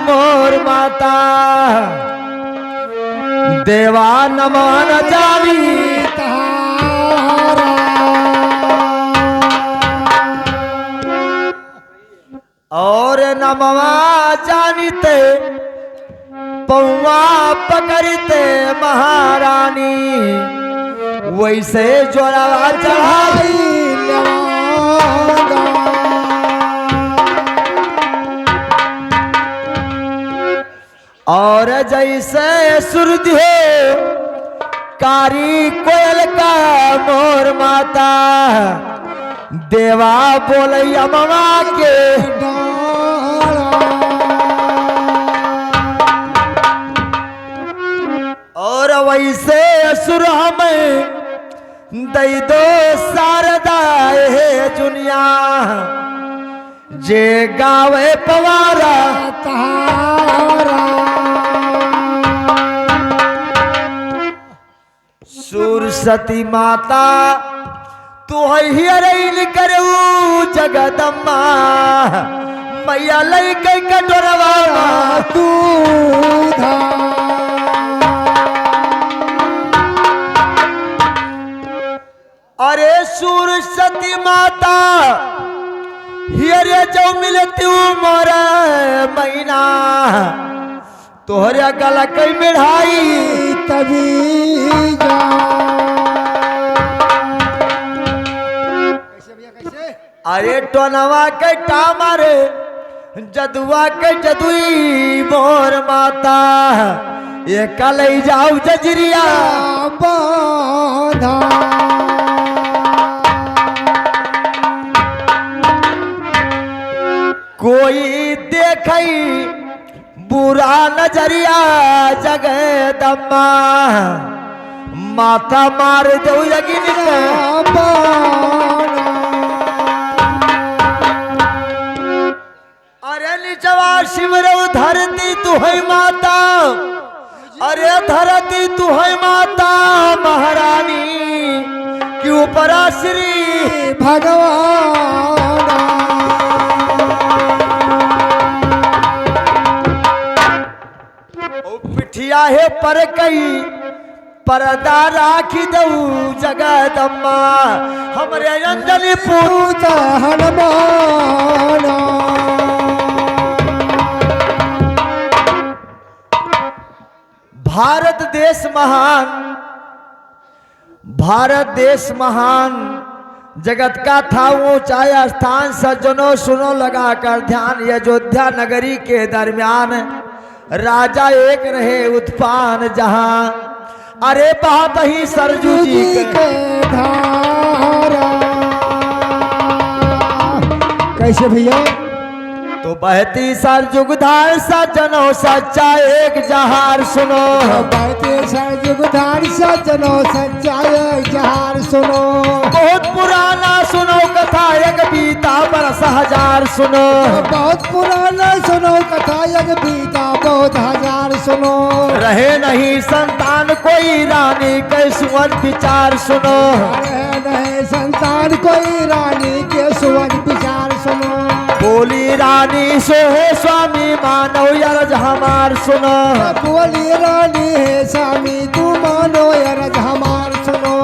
मोर माता देवा नमन जानी और नमवा जानिते पौवा पकड़ते महारानी वैसे जोड़वा चढ़ाई और जैसे सूरज हो कारी कोयल का मोर माता देवा बोलैया ममा के और वैसे असुर हमें दई दो शारदा हे दुनिया जे गावे पवारा तारा सुरसती माता तू हियरैल करू जगदम्मा मैया लई कई कटोरवा तू अरे सुरसती माता हियरे जो मिलती मोरा महीना तोहरे गला कई मिढ़ाई तभी जा अरे टोनवा के टामरे जदुआ के जदुई मोर माता ये कल जाऊ जजरिया बाधा कोई देखई बुरा नजरिया जगदम्मा माथा मार दो यगिन अरे निचवा शिवरव धरती तू है माता अरे धरती तू है माता महारानी क्यों परा श्री भगवान पिठिया है पर कई परदा राखी दऊ जगदम्मा हमरे अंजलि पूजा हनुमान भारत देश महान जगत का था ऊंचाया स्थान सज्जनों सुनो लगाकर ध्यान अयोध्या नगरी के दरमियान राजा एक रहे उत्पान जहां अरे बात ही सरजू जी के धारा कैसे भैया तो बहती सरजुगधार सज्जनों सच्चा एक जहार सुनो बहती सरजुगधार सज्जनों सच्चा एक जहार सुनो बहुत पुराना सुनो कथा एक बीता बरस हजार सुनो बहुत पुराना सुनो कथा एक बीता बहुत हजार सुनो रहे नहीं संतान कोई रानी के सुवन विचार सुनो रहे नहीं संतान कोई रानी के सुवन विचार सुनो बोली रानी सो है स्वामी मानो यरज हमार सुनो बोली रानी है स्वामी तू मानो यरज हमार सुनो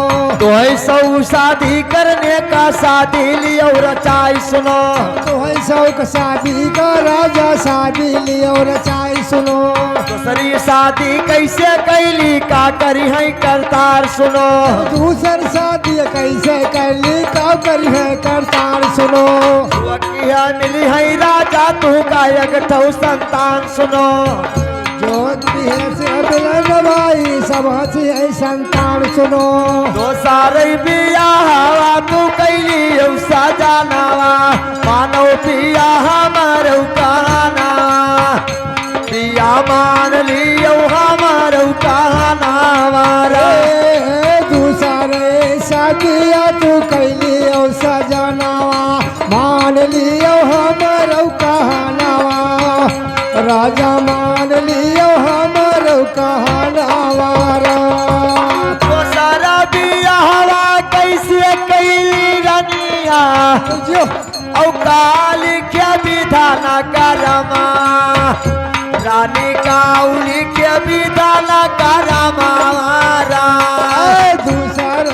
तो है सौ शादी करने का शादी लियो रचाई सुनो तो है सौ का शादी का राजा शादी लियो रचाई सुनो दूसरी शादी कैसे कैली का करी है करतार सुनो दूसर शादी कैसे कैली का करी है करतार सुनो मिली है राजा तू गायक ठौ संतान सुनो ज्योति से मिलन भाई सब है संतान सुनो दो सारे बिया हवा तू कैली साजा नावा मानो पिया हमारे कहना पिया मान लियो हमारे कहना दूसरे सदिया तू कैली साजा नावा मान लियो हमारो कहनावा राजा मान लियो हमारो कहनावा तो सारा बिया हवा कैसे कैली रनिया जो औ काली के विधान करमा रानी काउली के विधान करमा दूसर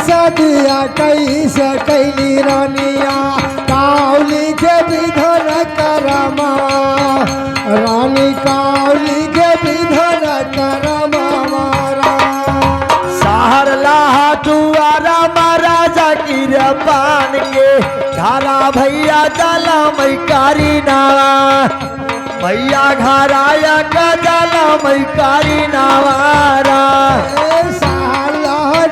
सदिया कैसे कैली रानिया काउली के विधान करमा रानी काउली के विधान करमा सहर लाहा दुआरा महाराजा गिर पान के घरा भैया जला मैकारी नावा भैया घराया का जला मैकारी नावारा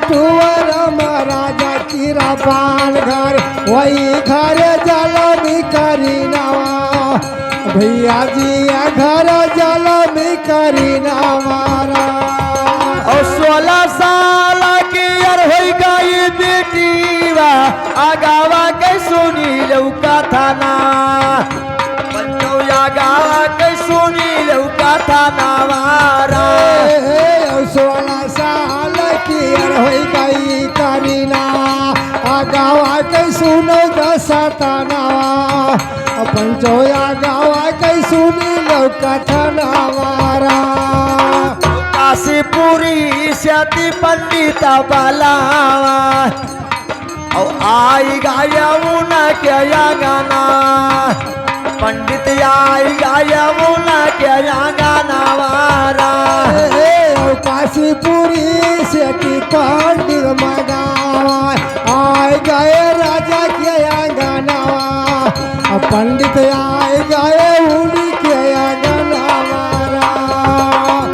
दुआरा महाराजा गिरा पान घर वही घर जला मैकारी नावा भैया जी घर जला मैकारी नावारा और 16 साल की यार हो गई बेटीवा आगावा के सुनी लौका थाना बच्चों आगावा के सुनी लौका थाना वारा 16 साल की यार हो गई करीना आगावा के सुनो दसताना पंचो आगावा के सुनी लौका थाना वारा काशीपुरी सती पंडित बलावा और आई गाया मुना के गाना पंडित आई गाया मुना के गाना वारा काशीपुरी सती पंडित मगावा आई गए राजा के गाना पंडित आई गए उन्हीं के गाना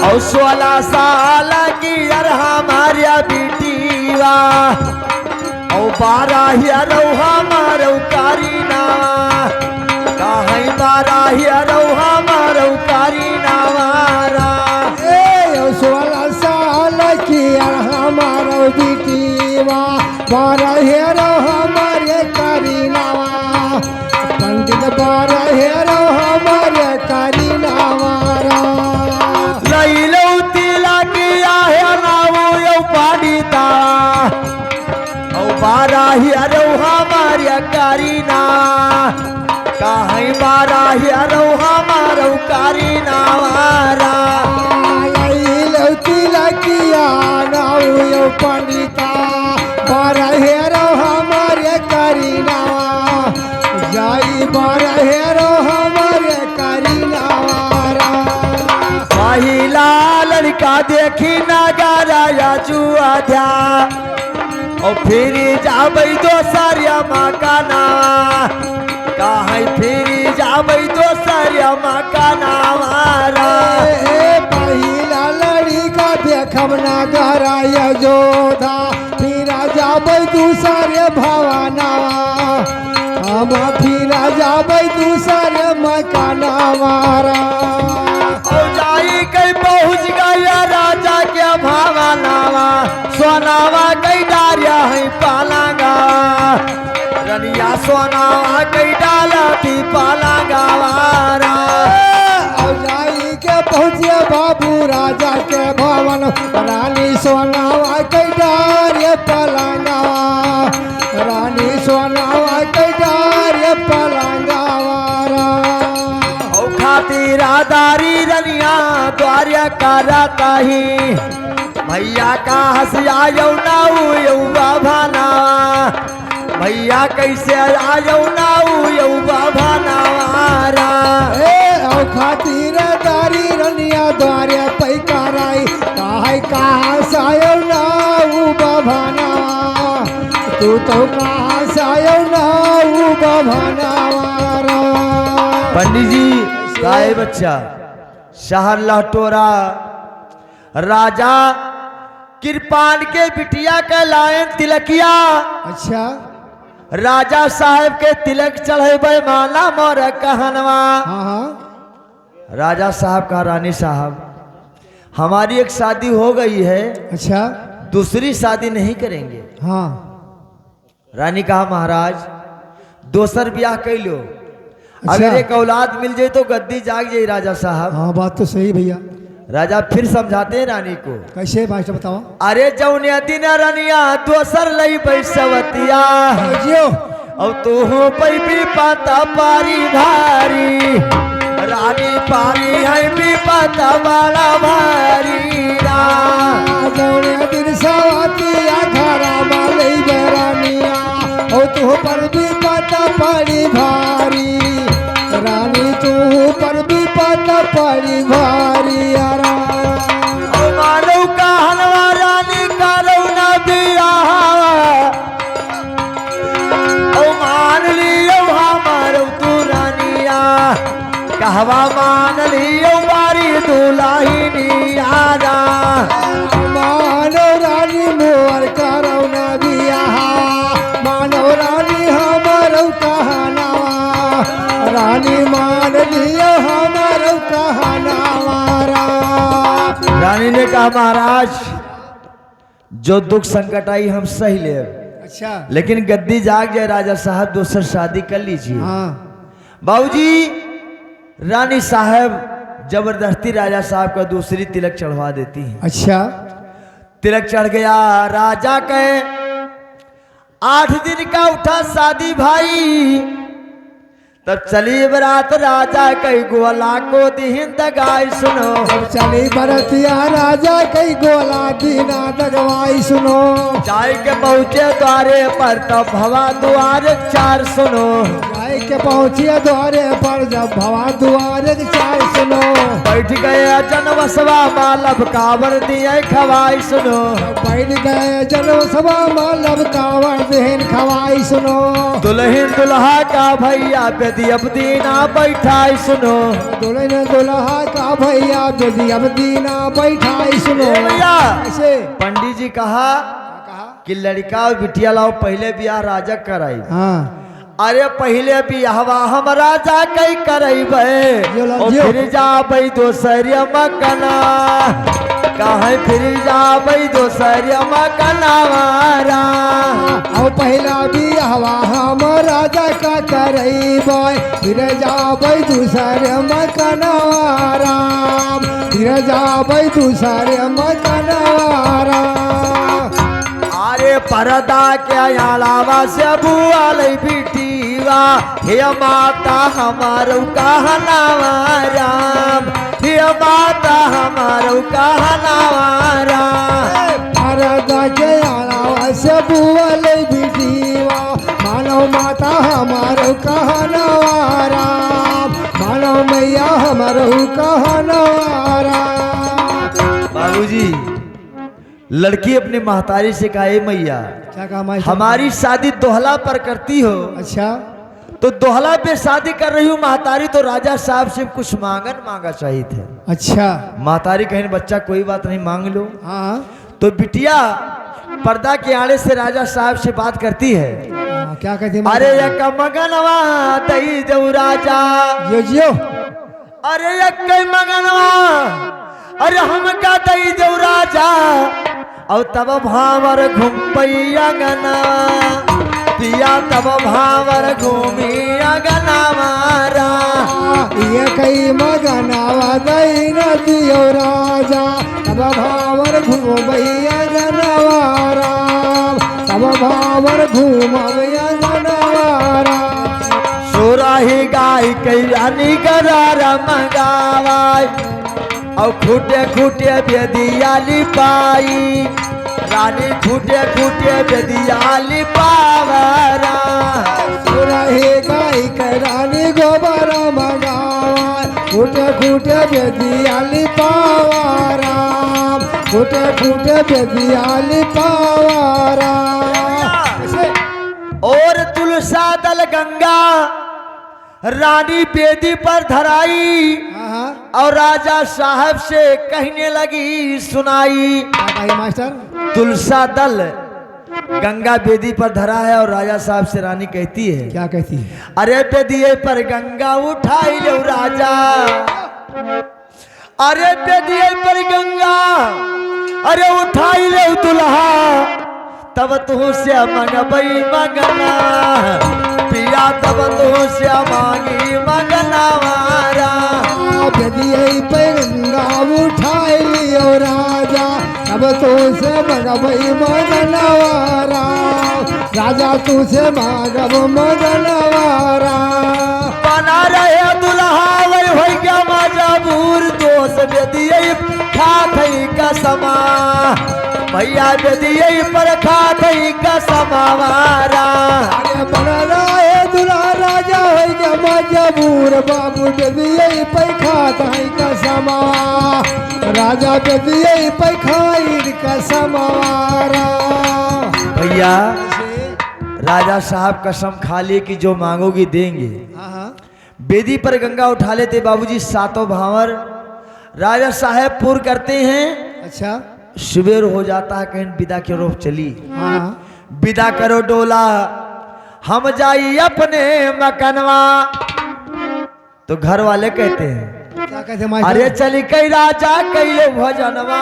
और 16 साल की यार हमारे बेटीवा और 12 यारो हमारो कारीना कहीं 12 यारो हमारो कारीना वारा 16 साल की यार हमारो बेटीवा 12 यारो हमारे कारीना पंडित 12 यारो हमारे कारीना वारा पाड़ीता औ 12 यारो हमारे करीना कहीं 12 यारो हमारो करीना वारा लकिया नाउ पंडिता 12 यारो हमारे करीना जाई 12 यारो हमारे करीना वारा महिला लड़का देखी नगारा या जुआ ध्या और फिर जाबै दोसरिया मकाना कहीं फिर जाबै दोसरिया मकाना वारा महिला लड़का देखब नगारा या जोधा फिर जाबै दूसरे भवाना हम फिर जाबै दूसरे मकाना वारा पहुँच गया राजा के भावनावा सोनावा कई डारिया है पालागा रनिया सोनावा कई डाला थी पालागा वारा जाई के पहुँचे बाबू राजा के भवन रानी सोनावा कई डारिया पालागा रानी सोनावा कई डारिया पालागा वारा खातिरादारी रनिया द्वारिया कराता ही भैया का हंसिया यौनाऊ यौवा भाना भैया कैसे यौनाऊ यौवा भाना वारा खातिरदारी रनिया द्वारिया पैकाराई काहे कहाँ सायौनाऊ बभाना तू तो कहाँ सायौनाऊ बभाना वारा पंडित जी गाय बच्चा शहर लहटोरा राजा कृपान के बिटिया का लायन तिलकिया अच्छा राजा साहब के तिलक चढ़े माला मोर कहनवा राजा साहब का रानी साहब हमारी एक शादी हो गई है अच्छा दूसरी शादी नहीं करेंगे हाँ रानी कहा महाराज दोसर ब्याह कर लो अच्छा। अगर एक औलाद मिल जाए तो गद्दी जाग जाए राजा साहब हाँ बात तो सही भैया राजा फिर समझाते हैं रानी को कैसे भाई बताओ अरे जौनिया दिन रनिया दोसर लई बैसवतिया अब तू हो पई भी पाता पारी भारी रानी पारी है भी पाता बड़ा भारी जौने दिन सवतिया घरा माले रानिया ओ तू पर भी पाता पारी भारी रानी तू पर भी पाता पारी भारी मारो का हलवा रानी करो ना दिया ओ मान लियो हमारो तू रानिया कहवा मान लियो बारी दुलाहिनी आरा मानो रानी मोर करो ना दिया मानो रानी हमारो कहनावा रानी मान लियो हमारो कहनावा रानी ने कहा महाराज जो दुख संकट आई हम सही ले अच्छा लेकिन गद्दी जाग जाए राजा साहब दूसर शादी कर लीजिए हाँ बाबूजी रानी साहब जबरदस्ती राजा साहब का दूसरी तिलक चढ़वा देती है अच्छा तिलक चढ़ गया राजा के 8 दिन का उठा शादी भाई तब चली बरात राजा कई गोला को दीन दगाई सुनो चली बरतिया राजा कई गोला दीना दगवाई सुनो जाय के पहुँचे द्वारे पर तब भवा द्वार 4 सुनो जाय के पहुँचे द्वारे पर जब भवा द्वार 4 सुनो बैठ गए जन बसवा मालब कावर दिए खवाई सुनो बैठ गए जन्म सभा मालब कावर देहन खवाई सुनो दुल्हन दुल्हा का भैया बेदी अब दीना बैठाई सुनो दुल्हन दुल्हा का भैया बेदी अब दीना बैठाई सुनो भैया ऐसे पंडित जी कहा कि लड़का और बिटिया लाओ पहले ब्याह राजा कराई हाँ अरे पहले बियाहवा हम राजा कई करैबे और फिर जाबै दोसर मकना कहे फिर जाबै दोसर मकनावारा और पहला बियाहवा हम राजा का करैबै फिर जाबै दूसर मकनवारा फिर जाबै दूसर मकनवारा अरे परदा के अलावा से बुआलै बिटिया हे माता हमारो कहनावा राम हे माता हमारो कहनावा राम परदा के अलावा से बुआलै बिटिया मानो माता हमारो कहनावा राम मानो मैया हमारो कहनावा राम बाबूजी लड़की अपने महतारी से कहा ए मैया क्या कहा माई हमारी शादी दोहला पर करती हो अच्छा तो दोहला पे शादी कर रही हूँ महतारी तो राजा साहब से कुछ मांगा चाहिए थे अच्छा महतारी कहीं बच्चा कोई बात नहीं मांग लो हाँ तो बिटिया पर्दा के आड़े से राजा साहब से बात करती है क्या कहती अरे एक मगनवा दई दऊ राजा जियो जियो अरे एक मगनवा अरे हम का दई दऊ राजा और तब भावर घूमपैया गना पिया तब भावर घूमिया गना मारा ये कई मगनावा दई न दियो राजा तब भावर घूमैया जनवारा तब भावर घूमैया जनवारा सोराही गाय कैरानी करारा मंगावाई और खूटे खूटे बेदियाली पाई रानी खूटे खूटे बेदियाली पावरा रहे गाय करानी गोबर मंगावा खूटे खूटे बेदियाली पावारा खूटे खूटे बेदियाली पावारा और तुलसा दल गंगा रानी बेदी पर धराई और राजा साहब से कहने लगी सुनाई मास्टर तुलसा दल गंगा बेदी पर धरा है और राजा साहब से रानी कहती है क्या कहती है अरे बेदिए पर गंगा उठाई लो राजा अरे बेदिए पर गंगा अरे उठाई लो दुल्हा तब तू से मंगबई मगना पिया तब तू से मांगी मगना मारा बेदिए पर गंगा उठाई लियो राजा तब तो से मंगबई मगनवारा राजा तुझे मांगब मगनवारा बना रहे दुल्हा वही हो गया मजबूर दोस्त बेदिए खाथई का समा भैया बेदिए पर खाथई का समावारा बना रहे दुल्हा राजा हो गया मजबूर बाबू बेदिए पैखा दाई का समा राजा बेदिए पैखाई का समावारा भैया राजा साहब कसम खा लिए कि जो मांगोगी देंगे। बेदी पर गंगा उठा लेते बाबूजी सातों भावर राजा साहब पूर्ण करते हैं। अच्छा सुबेर हो जाता है कहीं विदा के रोप चली। हाँ विदा करो डोला हम जाई अपने मकनवा। तो घर वाले कहते हैं क्या कहते मास्टर? अरे चली कई राजा कैले भजनवा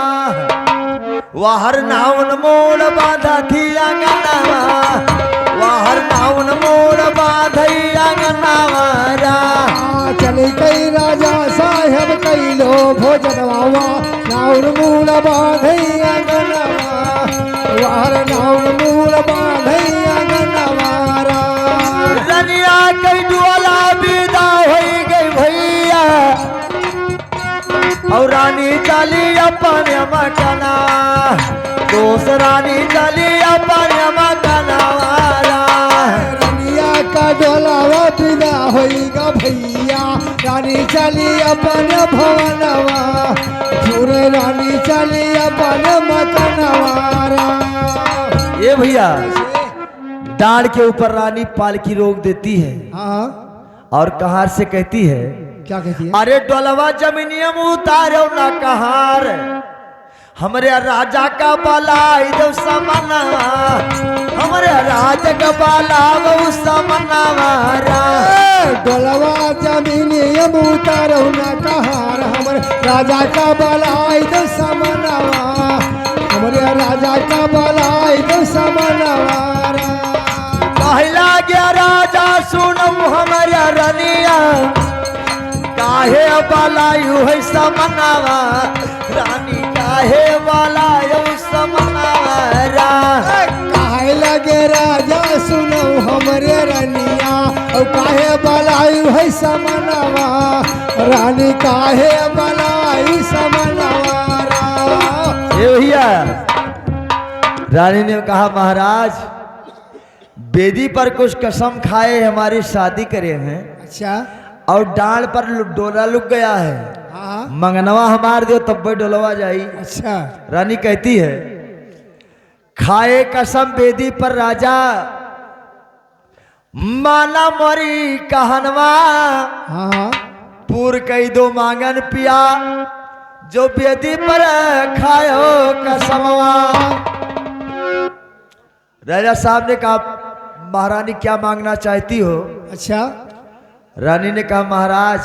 वाहर नाउन मोड़ बाधा थी अंगनवा वाहर नाउन मोड़ बाधई अंगनवारा चली कई राजा साहेब कई लो भोजनवा नाउन मूल बाधई अंगनवा वाहर नाउन मूल बाधई अंगनवारा रनिया कई डोला विदा होई गई भैया और रानी चली अपने मकना दोस्त रानी चली अपने मकनवारा रनिया का डोलावा विदा होईगा भैया रानी चली अपन भवनवा पूरे रानी चली अपन मकनवारा। ये भैया डाल के ऊपर रानी पालकी रोक देती है हाँ और कहार से कहती है क्या कहती है? अरे डोलवा जमीनियम उतारो ना कहार हमरे राजा का बाला दो समनवा हमरे राजा का बाला वो समनवारा डोलवा जमीनियम उतारो ना कहार हमरे राजा का बलाई दो समनवा हमरे राजा का बलाई दो समनवारा। कहला गया राजा सुनो हमारा रनिया काहे बालायु है समनवा रानी काहे बालायु समनवा काहे लगे राजा सुनो हमरे रनिया और काहे बलाई है समनवा रानी काहे बलाई समनवारा। ये भैया रानी ने कहा महाराज बेदी पर कुछ कसम खाए हमारी शादी करे हैं अच्छा और डाल पर डोला लुक गया है हाँ मंगनवा हमार दो तब डोलवा जाई। अच्छा रानी कहती है खाए कसम बेदी पर राजा माना मरी कहनवा हाँ पूर कई दो मांगन पिया जो बेदी पर खायो कसमवा। राजा साहब ने कहा महारानी क्या मांगना चाहती हो? अच्छा रानी ने कहा महाराज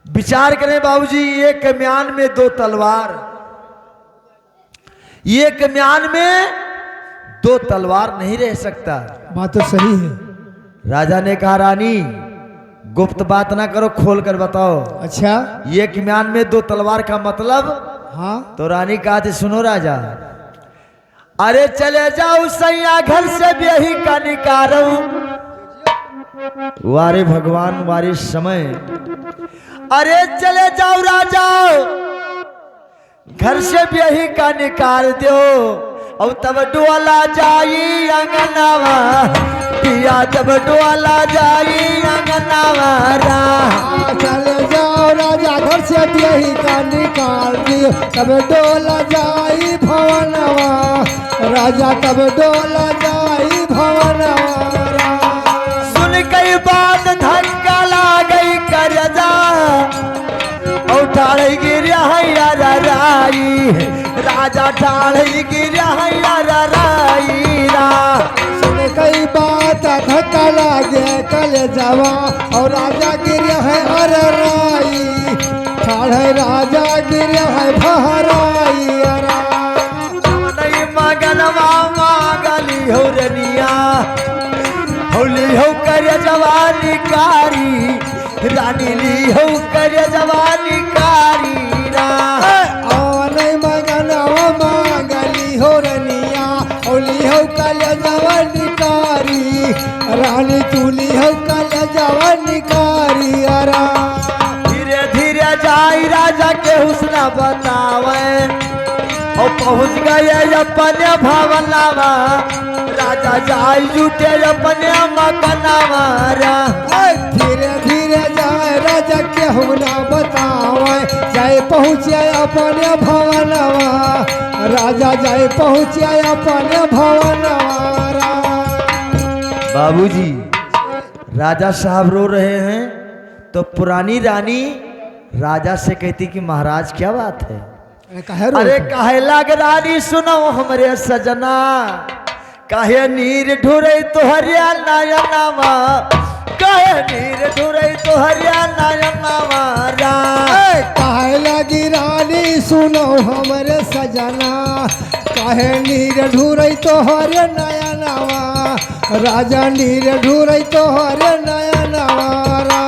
विचार करें बाबूजी एक म्यान में दो तलवार एक म्यान में दो तलवार नहीं रह सकता। बात तो सही है। राजा ने कहा रानी गुप्त बात ना करो खोल कर बताओ अच्छा एक म्यान में दो तलवार का मतलब? हाँ तो रानी कहा थी सुनो राजा अरे चले जाओ सैया घर से भी यही का निकारो वारे भगवान वारे समय अरे चले जाओ राजा घर से भी यही का निकाल दो और तब डोला जाई अंगनावा पिया तब डोला जाई अंगनावा चले जाओ राजा घर से यही का निकाल दियो तब डोला जाई भवनवा राजा तब डोला जाई भवनवा। सुन कई बात धक्का ला गई कर जा ठाड़ गिरा राई राजा ठाड़ गिरा राई सुन कई बात धक्का लागे कल जवा और राजा गिर है अर राई ठाड़ राजा गिर है भराई नहीं मगनवा मागली हो रनिया होली हो कर जवानी कारी रानी ली हो कर जवानी कारी नहीं मगनवा मागली हो रनिया होली हो कल जवानी कल जवानी कारियरा। धीरे धीरे जाई राजा के हुस्न बतावे और पहुँच गए अपने भवनवा राजा जाई जुटे अपने मकनवा धीरे धीरे जाए राजा के हुना बतावे जाए पहुँचे अपने भवनवा राजा जाए पहुँचे अपने भवनवा। बाबूजी राजा साहब रो रहे हैं तो पुरानी रानी राजा से कहती कि महाराज क्या बात है। अरे काहे लाग रानी सुनो हमरे सजना काहे नीर ढुरे तोहरिया नयनवा काहे नीर ढुरे तोहरिया नयनवा काहे लगी रानी सुनो हमरे सजना काहे नीर ढुरे तोहरे नयनवा राजा नीर ढुरे तोहरे नयनवा।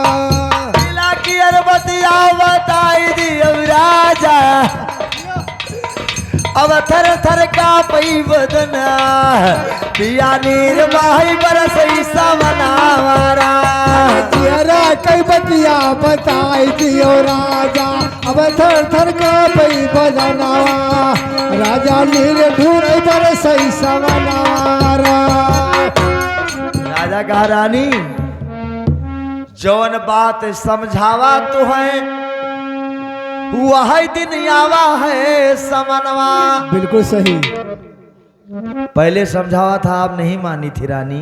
की अरबतिया बताई दियो राजा अब थर थर का पई बदना पिया नीर बाही बरसई सवनावारा तेरा कई बतिया बताई दियो राजा अब थर थर का पई बदनावा राजा नीर ढूंढ बरसई सवनारा। राजा कहा रानी जौन बात समझावा तो है वह दिन आवा है समनवा। बिल्कुल सही। पहले समझावा था आप नहीं मानी थी रानी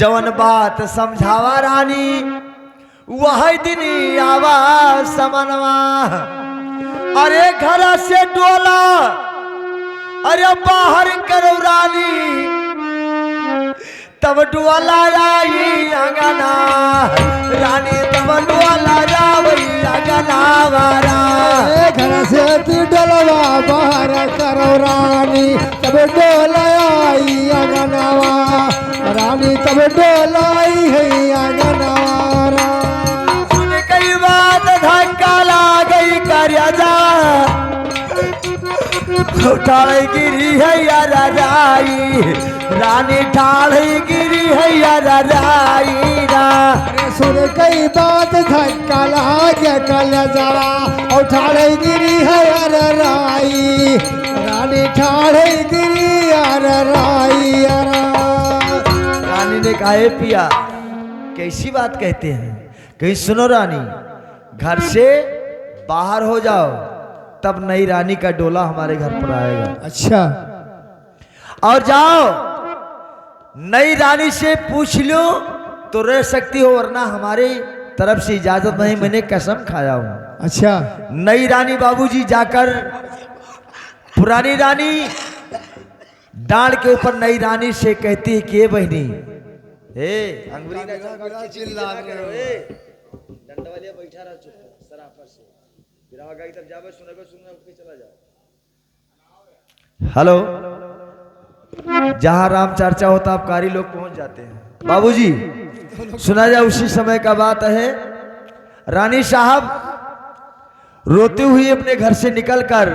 जौन बात समझावा रानी वह दिन आवा समनवा। अरे घर से डोला अरे बाहर करो रानी तब डोला आई अंगना रानी तब डोला जावई अंगना वारा। घर से डोलवा बाहर करो रानी तब डोला आई अंगनावा रानी तब डोला आई है अंगनावा। सुन कई बात धक्का ला गई कर जा ठाड़ गिरी है यार राई रानी ठाड़ गिरी है यार राई ना। अरे सुन कई बात धक्का लागे कल जरा और ठाड़े गिरी है यार राई रानी ठाड़े गिरी यार राई। रानी ने कहा "ए पिया कैसी बात कहते हैं कहीं सुनो रानी घर से बाहर हो जाओ तब नई रानी का डोला हमारे घर पर आएगा। अच्छा और जाओ नई रानी से पूछ लो तो रह सकती हो वरना हमारे तरफ से इजाजत नहीं मैंने कसम खाया हूं। अच्छा नई रानी बाबूजी जाकर पुरानी रानी डांड के ऊपर नई रानी से कहती है कि बहनी हे अंगुरी ना चिल्ला करो ए डंडवालिया बैठा रहा चुप सराफर से फिर आगे तब जावे सुनेगा सुनना उठ के चला जाओ। हेलो जहां राम चर्चा होता अपकारी लोग पहुंच जाते हैं। बाबूजी सुना जाए उसी समय का बात है रानी साहब रोती हुई अपने घर से निकलकर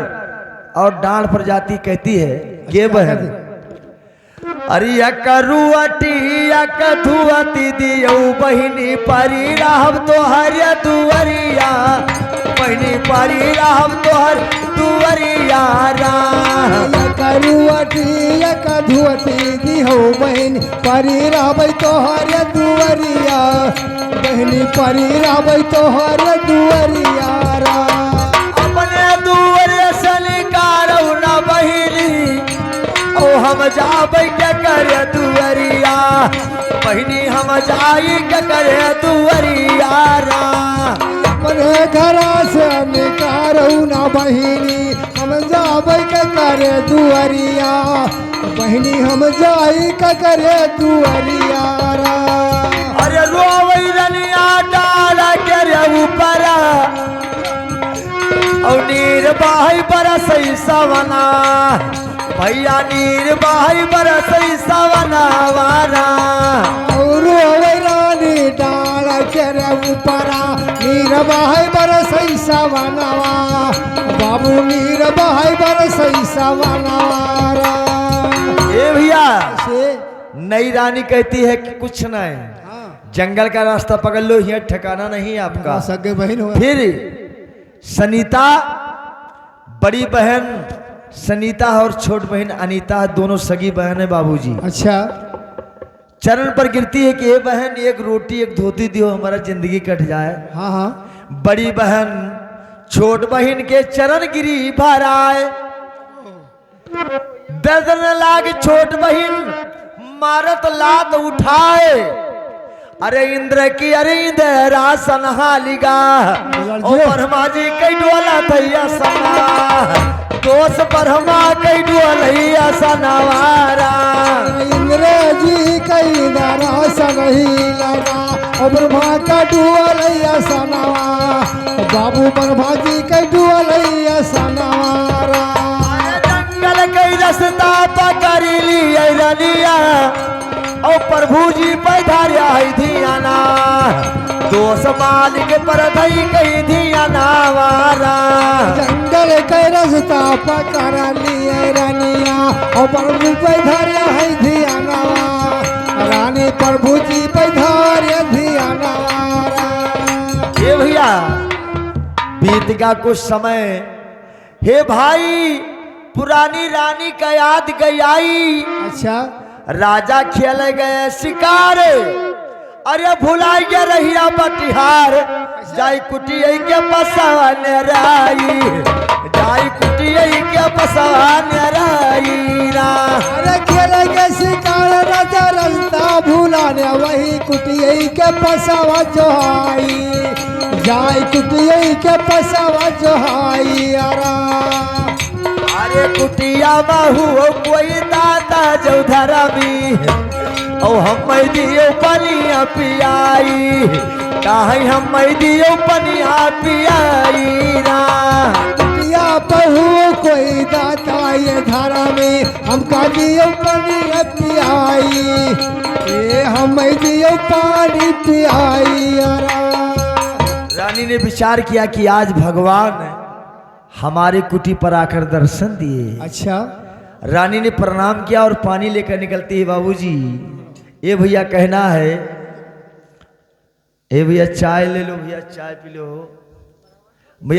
और डांड पर जाती कहती है ये बहन अरे करुअटी कधुअती दियो बहिनी परी राहब तो हर दुवरिया बहिनी परी राहब तो हर दुवरिया करुअटी कधुअती दियो बहन परी राहब तो हर दुवरिया बहनी परी राहब तो हर दुवरिया अपने दुवरिया से निकालो ना बहिनी ओ हम जाबै के करे दुवरिया बहिनी हम जाई के करे दुवरिया अपने घर से निकालो ना बहिनी हम जाबै के करे दुवरिया बहिनी हम जाई के करे दुवरिया। अरे रोवै रनिया डाल के रे ऊपर और नीर बाही बरसई सवना भैया नीर बाही बरसई सवना वारा और रानी डाल के रे ऊपरा नीर बहाई बरसई सवनवा बाबू नीर बहाई बरसई सवनवा। ए भैया नई रानी कहती है कि कुछ नहीं जंगल का रास्ता पकड़ लो, यहाँ ठिकाना नहीं आपका। सगे बहन हो। फिर सनीता, बड़ी बहन सनीता और छोट बहन अनीता, दोनों सगी बहन है बाबूजी। अच्छा। चरण पर गिरती है कि ये बहन एक रोटी एक धोती दियो, हमारा जिंदगी कट जाए। हाँ हाँ। बड़ी बहन छोट बहन के चरण गिरी भराए, दर्द न लाग छोट बहन मारत लात उठाए। अरे इंद्र की अरे इंद्रा सनहालिगा, ओ ब्रह्मा जी कई डोला थैया सना, दोष ब्रह्मा कई डोलैया सनवारा। इंद्र जी कई दरास नहीं लगा, और ब्रह्मा का डुअलैया सनवा, बाबू ब्रह्मा जी कई डुअलैया सनवारा। जंगल कई रास्ता पकड़ ली रनिया, और प्रभु जी पैधारिया है धियाना, दोष मालिक पर धई कई धियाना वारा। जंगल के रास्ता पकड़ लिए रानिया, और प्रभु पैधारिया है धियाना, रानी प्रभु जी पैधारिया धियाना वारा। हे भैया बीत का कुछ समय, हे भाई पुरानी रानी का याद गई। अच्छा। राजा खेल गए शिकार, अरे भुलाई गया रहिया बटिहार, जाई कुटिया के पसवन राई, जाई कुटिया के पसवन राई ना। अरे खेल के शिकार राजा रास्ता भूलाने, वही कुटिया के पसवा जोहाई, जाई कुटिया के पसवा जोहाई अरा। अरे कुटिया महू कोई दादा जो धरमी, ओ हम दियो पनिया पियाई, काहे हम दियो पनिया पियाई ना। कुटिया बहू कोई दाता ये धारा में, हमका दियो पानी पियाई, ये हम दियो पानी पियाई अरा। रानी ने विचार किया कि आज भगवान हमारे कुटी पर आकर दर्शन दिए। अच्छा। रानी ने प्रणाम किया और पानी लेकर निकलती है। बाबूजी ये भैया कहना है, ए भैया चाय ले लो, भैया चाय पी लो भैया।